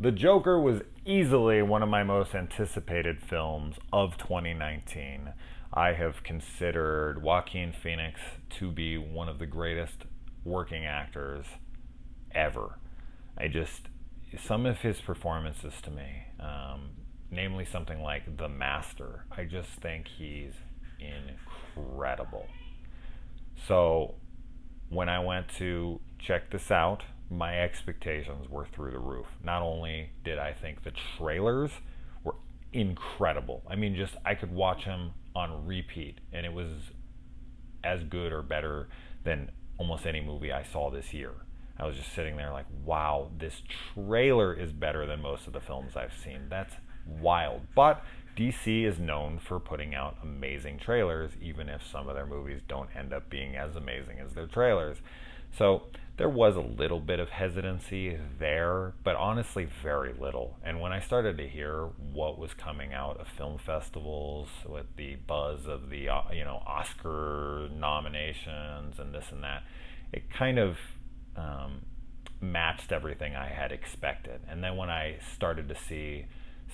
The Joker was easily one of my most anticipated films of 2019. I have considered Joaquin Phoenix to be one of the greatest working actors ever. I just, some of his performances to me, namely something like The Master, I just think he's incredible. So when I went to check this out, my expectations were through the roof. Not only did I think the trailers were incredible, I mean, just I could watch them on repeat, and it was as good or better than almost any movie I saw this year. I was just sitting there like, wow, this trailer is better than most of the films I've seen. That's wild. But DC is known for putting out amazing trailers, even if some of their movies don't end up being as amazing as their trailers. So there was a little bit of hesitancy there, but honestly, very little. And when I started to hear what was coming out of film festivals with the buzz of the Oscar nominations and this and that, it kind of matched everything I had expected. And then when I started to see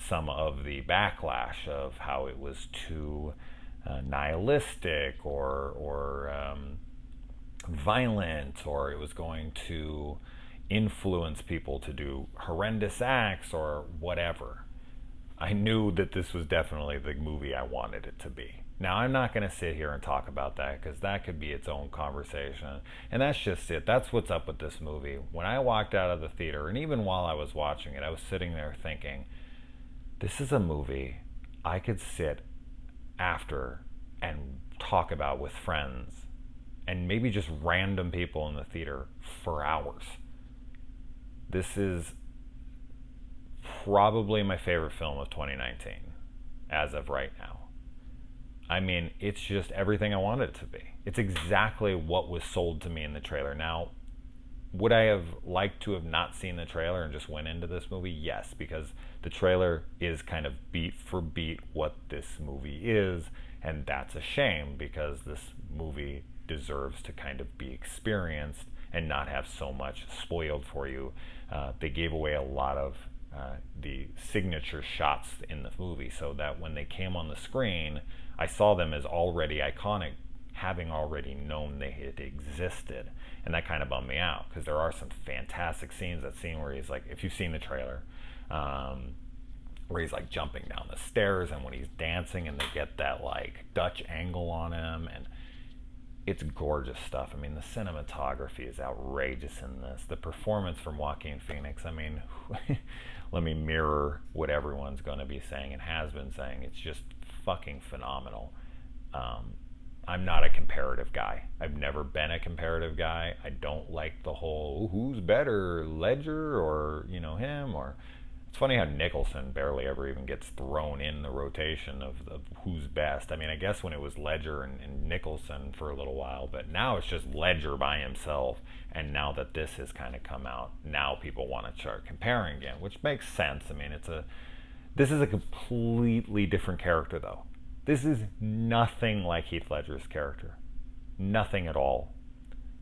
some of the backlash of how it was too nihilistic or violent, or it was going to influence people to do horrendous acts or whatever, I knew that this was definitely the movie I wanted it to be. Now, I'm not going to sit here and talk about that because that could be its own conversation. And that's just it. That's what's up with this movie. When I walked out of the theater, and even while I was watching it, I was sitting there thinking, this is a movie I could sit after and talk about with friends and maybe just random people in the theater for hours. This is probably my favorite film of 2019 as of right now. I mean, it's just everything I wanted it to be. It's exactly what was sold to me in the trailer. Now, would I have liked to have not seen the trailer and just went into this movie? Yes, because the trailer is kind of beat for beat what this movie is, and that's a shame because this movie deserves to kind of be experienced and not have so much spoiled for you. They gave away a lot of the signature shots in the movie so that when they came on the screen, I saw them as already iconic, having already known they had existed. And that kind of bummed me out because there are some fantastic scenes. That scene where he's like, if you've seen the trailer, where he's like jumping down the stairs and when he's dancing and they get that like Dutch angle on him, and it's gorgeous stuff. I mean, the cinematography is outrageous in this. The performance from Joaquin Phoenix, I mean, let me mirror what everyone's going to be saying and has been saying. It's just fucking phenomenal. I'm not a comparative guy. I've never been a comparative guy. I don't like the whole who's better, Ledger or him. Or it's funny how Nicholson barely ever even gets thrown in the rotation of who's best. I mean, I guess when it was Ledger and Nicholson for a little while, but now it's just Ledger by himself. And now that this has kind of come out, now people want to start comparing again, which makes sense. I mean, this is a completely different character though. This is nothing like Heath Ledger's character. Nothing at all.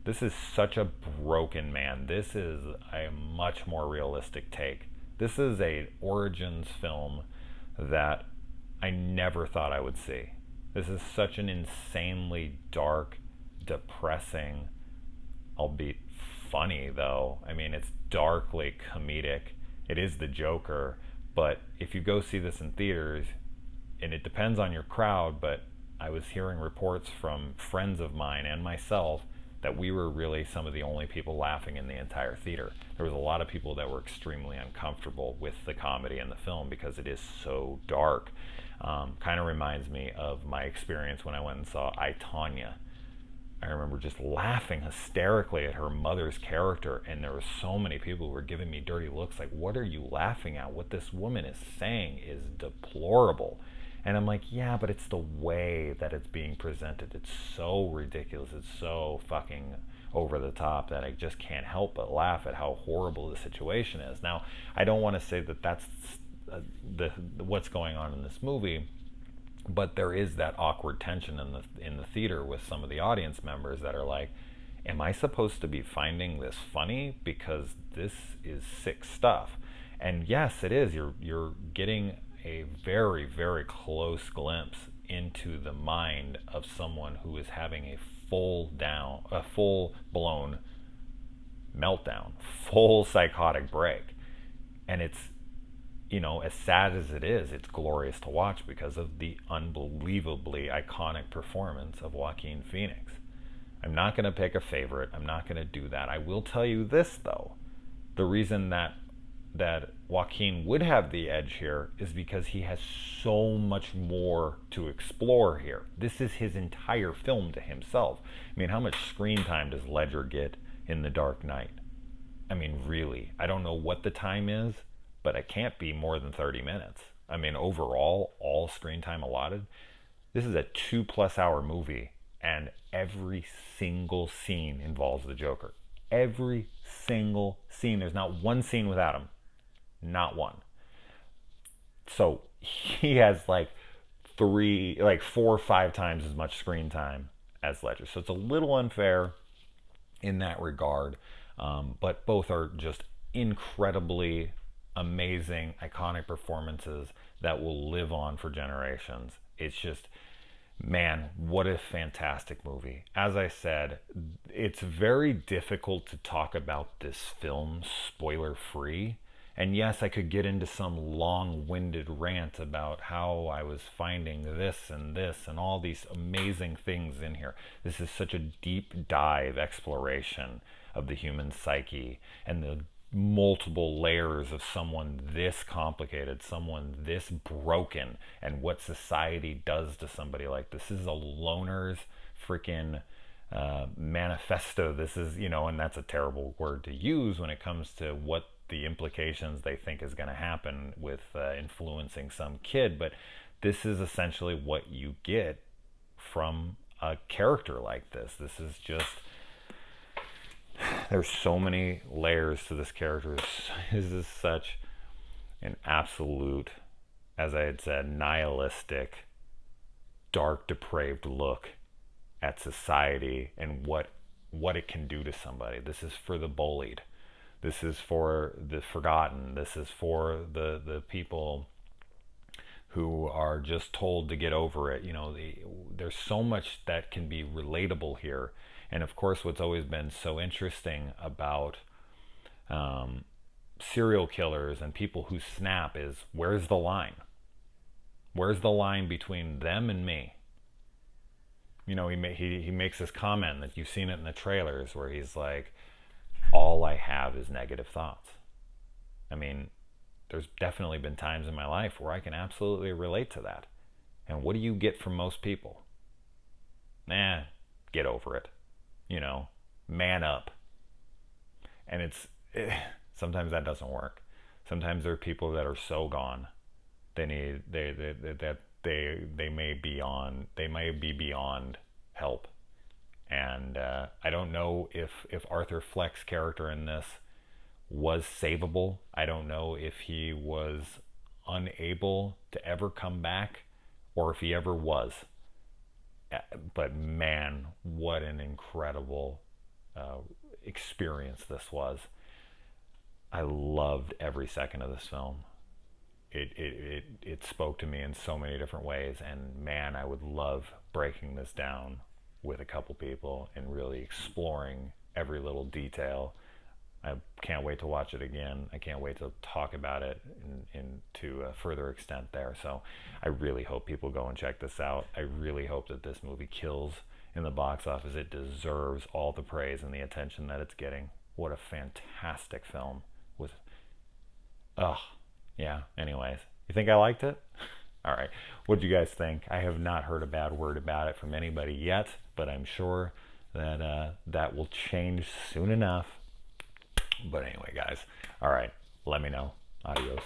This is such a broken man. This is a much more realistic take. This is a origins film that I never thought I would see. This is such an insanely dark, depressing, albeit funny though. I mean, it's darkly comedic. It is the Joker, but if you go see this in theaters, and it depends on your crowd, but I was hearing reports from friends of mine and myself that we were really some of the only people laughing in the entire theater. There was a lot of people that were extremely uncomfortable with the comedy in the film because it is so dark. Kind of reminds me of my experience when I went and saw I, Tonya. I remember just laughing hysterically at her mother's character, and there were so many people who were giving me dirty looks like, what are you laughing at? What this woman is saying is deplorable. And I'm like, yeah, but it's the way that it's being presented. It's so ridiculous. It's so fucking over the top that I just can't help but laugh at how horrible the situation is. Now, I don't want to say that that's what's going on in this movie, but there is that awkward tension in the theater with some of the audience members that are like, am I supposed to be finding this funny? Because this is sick stuff. And yes, it is. You're getting a very, very close glimpse into the mind of someone who is having a full blown meltdown, full psychotic break. And it's, as sad as it is, it's glorious to watch because of the unbelievably iconic performance of Joaquin Phoenix. I'm not going to pick a favorite. I'm not going to do that. I will tell you this, though. The reason that Joaquin would have the edge here is because he has so much more to explore here. This is his entire film to himself. I mean, how much screen time does Ledger get in The Dark Knight? I mean, really, I don't know what the time is, but it can't be more than 30 minutes. I mean, overall, all screen time allotted. This is a 2+ hour movie, and every single scene involves the Joker. Every single scene. There's not one scene without him. Not one. So he has like 4 or 5 times as much screen time as Ledger. So it's a little unfair in that regard. But both are just incredibly amazing, iconic performances that will live on for generations. It's just, man, what a fantastic movie. As I said, it's very difficult to talk about this film spoiler-free. And yes, I could get into some long-winded rant about how I was finding this and all these amazing things in here. This is such a deep dive exploration of the human psyche and the multiple layers of someone this complicated, someone this broken, and what society does to somebody like this. This is a loner's freaking manifesto. This is, and that's a terrible word to use when it comes to what the implications they think is going to happen with influencing some kid. But this is essentially what you get from a character like this. This is just, there's so many layers to this character. This is such an absolute, as I had said, nihilistic, dark, depraved look at society and what it can do to somebody. This is for the bullied. This is for the forgotten. This is for the people who are just told to get over it. There's so much that can be relatable here. And of course, what's always been so interesting about serial killers and people who snap is, where's the line? Where's the line between them and me? He makes this comment that you've seen it in the trailers where he's like, all I have is negative thoughts. I mean, there's definitely been times in my life where I can absolutely relate to that. And what do you get from most people? Get over it. Man up. And sometimes that doesn't work. Sometimes there are people that are so gone. They may be beyond help. And I don't know if Arthur Fleck's character in this was savable. I don't know if he was unable to ever come back or if he ever was. But man, what an incredible experience this was. I loved every second of this film. It spoke to me in so many different ways, and man, I would love breaking this down with a couple people and really exploring every little detail. I can't wait to watch it again. I can't wait to talk about it to a further extent there. So I really hope people go and check this out. I really hope that this movie kills in the box office. It deserves all the praise and the attention that it's getting. What a fantastic film. Anyways, you think I liked it? All right. What do you guys think? I have not heard a bad word about it from anybody yet, but I'm sure that that will change soon enough. But anyway, guys. All right. Let me know. Adios.